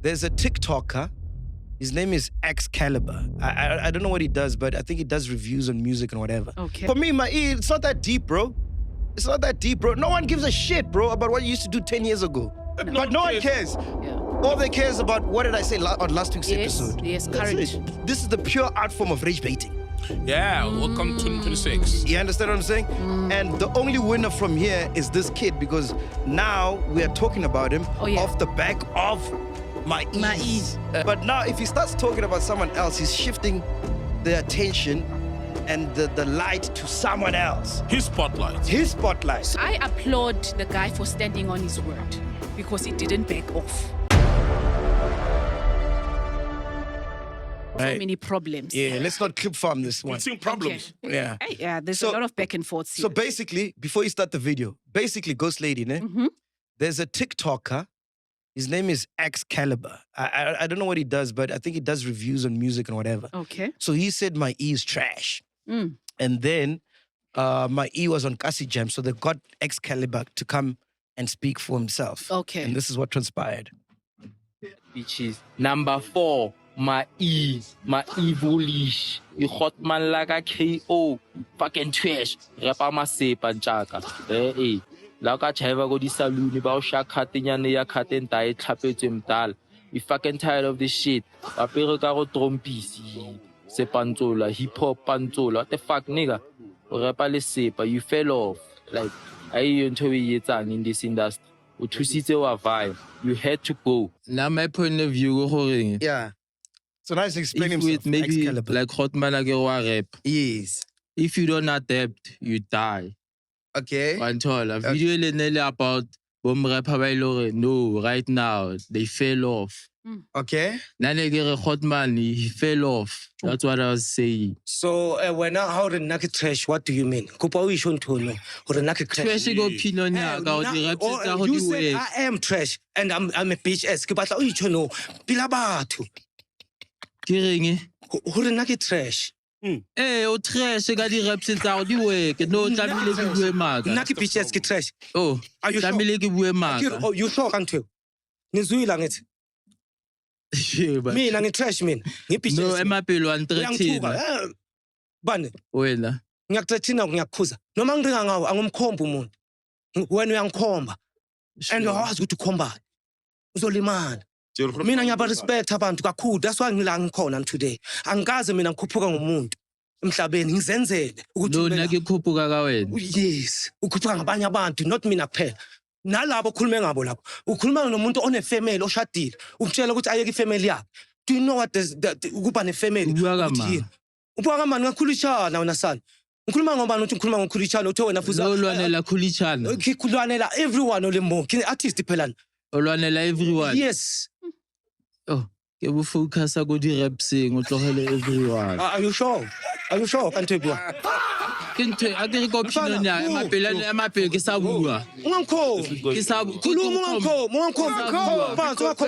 There's a TikToker. His name is Xcalibar. I don't know what he does, but I think he does reviews on music and whatever. Okay. For me, it's not that deep, bro. It's not that deep, bro. No one gives a shit, bro, about what you used to do 10 years ago. No. But no one cares. Yeah. All they care is about what did I say on last week's episode. Yes, That's current. it. This is the pure art form of rage baiting. Yeah, welcome to 2026. You understand what I'm saying? And the only winner from here is this kid, because now we are talking about him off the back of my ease. But now if he starts talking about someone else, he's shifting the attention and the light to someone else. His spotlight. His spotlight. I applaud the guy for standing on his word because he didn't back off. So many problems. Yeah, let's not clip farm this one. We've seen problems. Okay. Yeah. Yeah, there's a lot of back and forth here. So basically, before you start the video, Ghost Lady, there's a TikToker. His name is Xcalibar. I don't know what he does, but I think he does reviews on music and whatever. Okay. So he said my E is trash. And then my E was on Kasi Jam, so they got Xcalibar to come and speak for himself. Okay. And this is what transpired. Which is number 4. My evilish. You hot man like a KO. Fucking trash. Rapa masepa njaka. Eh. La ka chaiva go di saloon ba o sha khatinyane ya khatenta e tlhapetswe mtala. You fucking tired of this shit. Apere ka go trompisi. Sepantsola, hip hop pantsola. What the fuck, nigga? O rapa le sepa, you fell off. Like ayi ntho e etsang in this industry. O thusitse wa vibe. You had to go. Now my point of view go Yeah. So now he's explaining if with himself. maybe Xcalibar. like Hotman Agewa rap. Yes. If you don't adapt, you die. Okay. Until a video about bomb rapper by Lore. No, right now they fell off. Okay. Nanegere Hotman, he fell off. That's what I was saying. So when I how the nugget trash, what do you mean? Kupa we should know or the nugget trash. Trash go opinion ya ka di rap tsa go You di said way. I am trash and I'm a bitch ass. Ke batla o ithono pila batho. Kireng Ho the nugget trash. Eh, o trash ka di rap tsa go di way. Ke no tlamile ke bue maka. Nugget bitch ass ke trash. Oh, Are you sure? tlamile ke bue maka. Oh, you sure kanto? Nizwila ngithi. Mina ngi trash mina. Ngi bitch No, ass. emapelo 113. Bane. Wena. Ngiyakuthina ngiyakukhuza. Noma ngiringa ngawo angumkhomba umuntu. Wena uyangikhomba. And wazi ukuthi ukhomba. Uzolimala. Mina ngiyaba respect abantu kakhulu. That's why ngila ngikhona today. Angikaze mina ngikhuphuka ngomuntu emhlabeni ngizenzele ukuthi No, nakikhuphuka ka wena. yes, ukhuphuka ngabanye abantu not mina kuphela. Nalabo okhulume ngabo lapho. Ukhuluma nomuntu onefamily oshadile. Ukutshela ukuthi ayeke ifamily yakhe. Do you know what ukuba nefamily? Ubuka kamani ngakhulishana wena sana. Ngikhuluma ngobani uthi ngikhuluma ngokhulishana uthe wena futhi Olwanela khulishana. Ngikhulwanela everyone olembo. Artist phela. Olwanela everyone. Yes. Oh, ke bo focus go di rap sing o tlogele everyone. Are you sure? Are you sure kanto bua? Ke ntwe a ke go opinion ya emapelo ke sa bua. Ungangikho. Ke sa Khuluma ungangikho. Phansi wakho.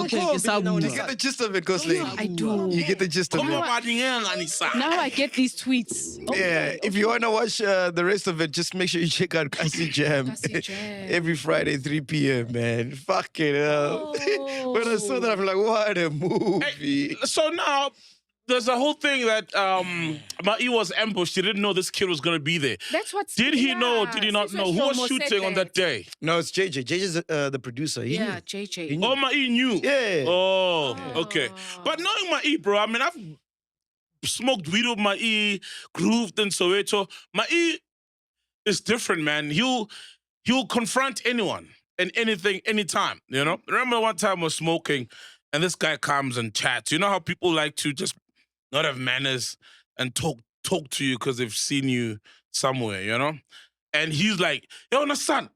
Okay, ke sa bua. You get the gist of it, Ghost Lady. I do. You get the gist of it. Now I get these tweets. Oh, Yeah, if you want to watch the rest of it, just make sure you check out Kasi Jam. Kasi Jam. Every Friday, 3 p.m., man. Fucking hell. When I saw that, I'm like, what a movie. So now, there's a whole thing that Mai was ambushed. He didn't know this kid was going to be there. That's what's. Did he know? Did he not know? Who was shooting on that day? No, it's JJ. JJ's the producer. He Yeah, knew. JJ. Oh, Mai knew. Yeah. Oh, okay. But knowing Mai, bro, I mean, I've smoked weed with Mai, grooved in Soweto. Mai is different, man. He'll confront anyone and anything, anytime, you know? Remember one time I was smoking and this guy comes and chats. You know how people like to just not have manners and talk to you because they've seen you somewhere, you know? And he's like, yo, Nasan,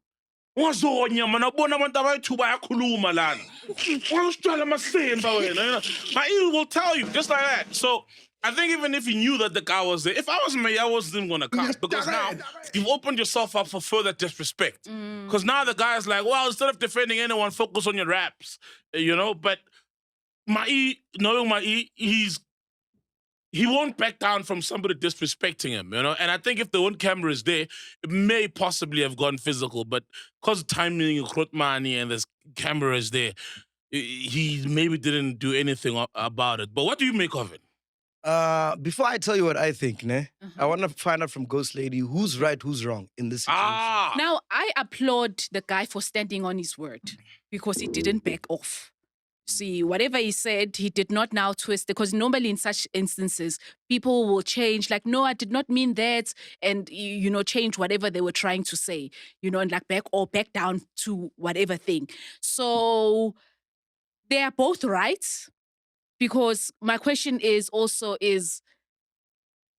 wazonya mana bona abantu abayithu bayakhuluma lana. Wawusitshela amasemba wena, you know? My ear will tell you just like that. So I think even if he knew that the guy was there, if I was me, I wasn't even gonna come because now you've opened yourself up for further disrespect. Because now the guy's like, well, instead of defending anyone, focus on your raps, you know? But knowing Mai, he won't back down from somebody disrespecting him, you know? And I think if the one camera is there, it may possibly have gone physical, but because timing, money, and this camera is there, he maybe didn't do anything about it. But what do you make of it? Before I tell you what I think, I want to find out from Ghost Lady who's right, who's wrong in this situation. Now, I applaud the guy for standing on his word because he didn't back off. See, whatever he said, he did not now twist, because normally in such instances, people will change, like, no, I did not mean that, and, change whatever they were trying to say, and like back down to whatever thing. So they are both right, because my question is also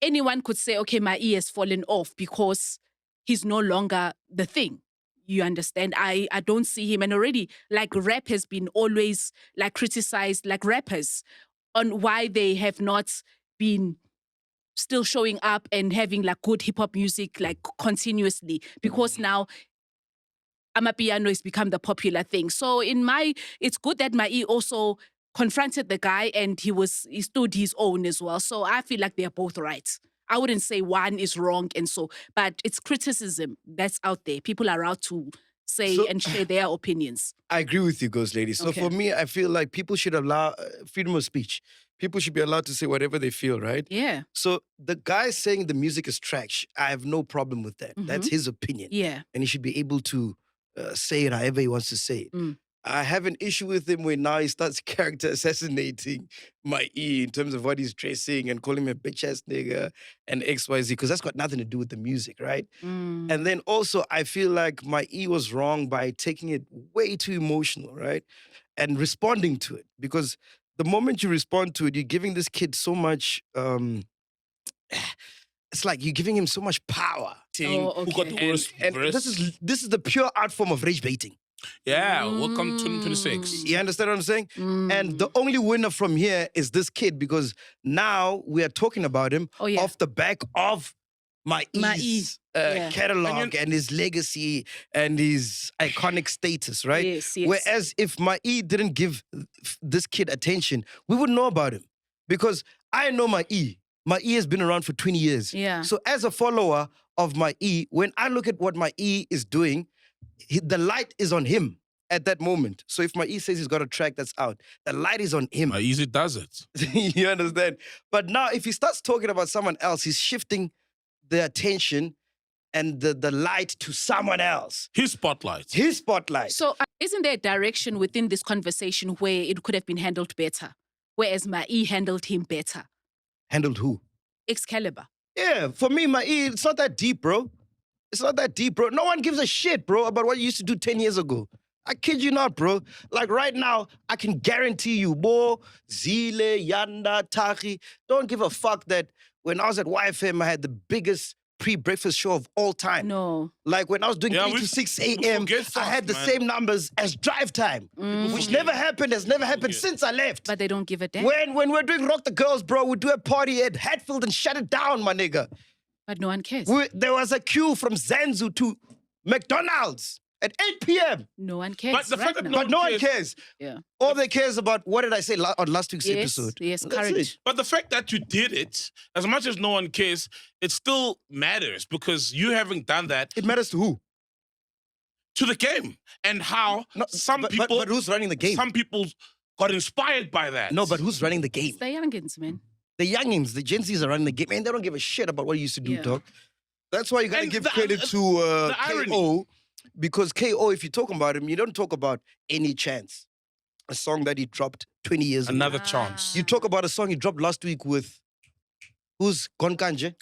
anyone could say, okay, my E has fallen off because he's no longer the thing. You understand? I don't see him. And already, like, rap has been always, like, criticized, like, rappers on why they have not been still showing up and having, like, good hip-hop music, like, continuously. Because now Amapiano has become the popular thing. So it's good that Mai also confronted the guy and he stood his own as well. So I feel like they're both right. I wouldn't say one is wrong but it's criticism that's out there. People are out to say and share their opinions. I agree with you, Ghost Lady. So for me, I feel like people should allow freedom of speech. People should be allowed to say whatever they feel, right? Yeah. So the guy saying the music is trash, I have no problem with that. Mm-hmm. That's his opinion. Yeah. And he should be able to say it however he wants to say it. Mm. I have an issue with him when now he starts character assassinating my E in terms of what he's dressing and calling him a bitch-ass nigga and XYZ, because that's got nothing to do with the music, right? Mm. And then also, I feel like my E was wrong by taking it way too emotional, right? And responding to it. Because the moment you respond to it, you're giving this kid so much... it's like you're giving him so much power. Oh, okay. And this is the pure art form of rage baiting. Yeah, welcome to 2026. You understand what I'm saying? Mm. And the only winner from here is this kid, because now we are talking about him off the back of my catalog and his legacy and his iconic status, right? Yes. Whereas if my E didn't give this kid attention, we wouldn't know about him. Because I know my E. My E has been around for 20 years. Yeah. So as a follower of my E, when I look at what my E is doing, the light is on him at that moment. So if my E says he's got a track that's out, the light is on him. My Easy does it. You understand? But now if he starts talking about someone else, he's shifting the attention and the light to someone else. His spotlight. His spotlight. So isn't there a direction within this conversation where it could have been handled better? Whereas my E handled him better. Handled who? Xcalibar. Yeah, for me, my E, it's not that deep, bro. It's not that deep, bro. No one gives a shit, bro, about what you used to do 10 years ago. I kid you not, bro. Like right now, I can guarantee you, Bo, Zile, Yanda, Taki, don't give a fuck that when I was at YFM, I had the biggest pre-breakfast show of all time. No. Like when I was doing 3 to 6 a.m., I had the same numbers as drive time, which never happened, has never happened since I left. But they don't give a damn. When we're doing Rock the Girls, bro, we do a party at Hatfield and shut it down, my nigga. But no one cares. There was a queue from Zanzu to McDonald's at 8 p.m. No one cares. But the fact that no one cares. Yeah. All they care is about, what did I say on last week's episode? Yes, That's correct. it. But the fact that you did it, as much as no one cares, it still matters, because you having done that... It matters to who? To the game. And how people... But who's running the game? Some people got inspired by that. No, but who's running the game? It's the youngins, man. The youngins, the Gen Zs are running the game, and they don't give a shit about what you used to do, dog. That's why you gotta give credit to KO, because KO, if you're talking about him, you don't talk about Any Chance, a song that he dropped 20 years ago. Another chance. You talk about a song he dropped last week with, who's Gonkanje?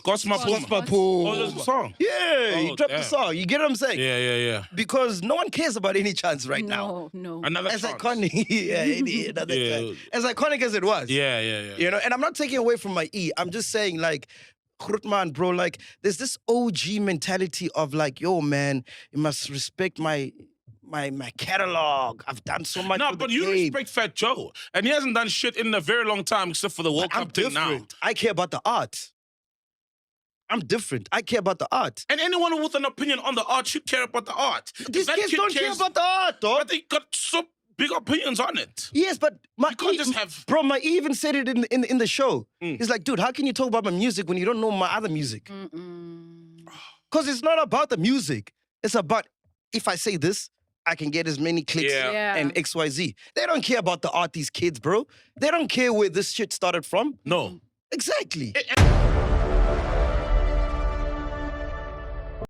Gosmapo. Oh, there's a song. Yeah, he dropped the song. You get what I'm saying? Yeah. Because no one cares about Any Chance right now. No. Another As chance. iconic, another chance. As iconic as it was. Yeah. You know, and I'm not taking away from my E. I'm just saying, like, Grootman, bro, like, there's this OG mentality of like, yo, man, you must respect my catalog. I've done so much. No, for but the you game. respect Fat Joe, and he hasn't done shit in a very long time except for the World Cup thing now. I care about the art. I'm different. I care about the art. And anyone with an opinion on the art should care about the art. These kids don't care about the art, dog. But they got so big opinions on it. Yes, but You can't just have... bro, my E even said it in the show. He's like, dude, how can you talk about my music when you don't know my other music? Because it's not about the music. It's about, if I say this, I can get as many clicks Yeah. and XYZ. They don't care about the art, these kids, bro. They don't care where this shit started from. No. Exactly.